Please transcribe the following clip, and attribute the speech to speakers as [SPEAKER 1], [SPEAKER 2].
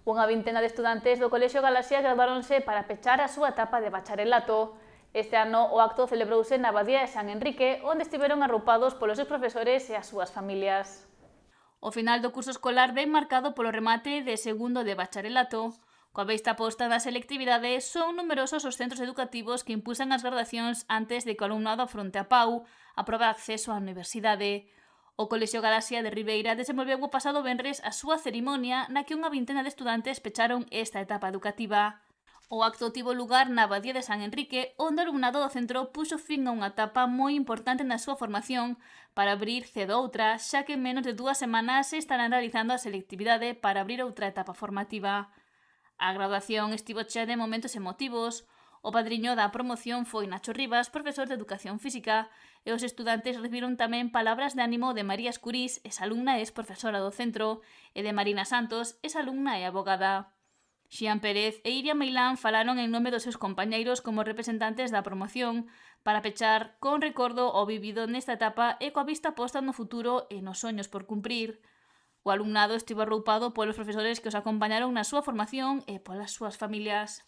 [SPEAKER 1] Unha vintena de estudantes do Colexio Galaxia graduáronse para pechar a súa etapa de bacharelato. Este ano o acto celebrouse na Abadía de San Enrique, onde estiveron arroupados polos seus profesores e as súas familias. O final do curso escolar ven marcado polo remate de segundo de bacharelato. Coa vista posta na selectividade, son numerosos os centros educativos que impulsan as graduacións antes de que o alumnado afronte a PAU, a proba de acceso á universidade. O Colexio Galaxia de Ribeira desenvolveu o pasado venres a súa cerimonia na que unha vintena de estudantes pecharon esta etapa educativa. O acto tivo lugar na Abadía de San Enrique, onde o alumnado do centro puxo fin a unha etapa moi importante na súa formación para abrir cedo outra, xa que en menos de 2 semanas se estarán realizando a selectividade para abrir outra etapa formativa. A graduación estivo chea de momentos emotivos. O padriño da promoción foi Nacho Rivas, profesor de Educación Física, e os estudantes recibiron tamén palabras de ánimo de María Escurís, exalumna e profesora do centro, e de Marina Santos, exalumna e abogada. Xian Pérez e Iria Meilán falaron en nome dos seus compañeiros como representantes da promoción para pechar con recordo o vivido nesta etapa e coa vista posta no futuro e nos soños por cumprir. O alumnado estivo arroupado polos profesores que os acompañaron na súa formación e polas súas familias.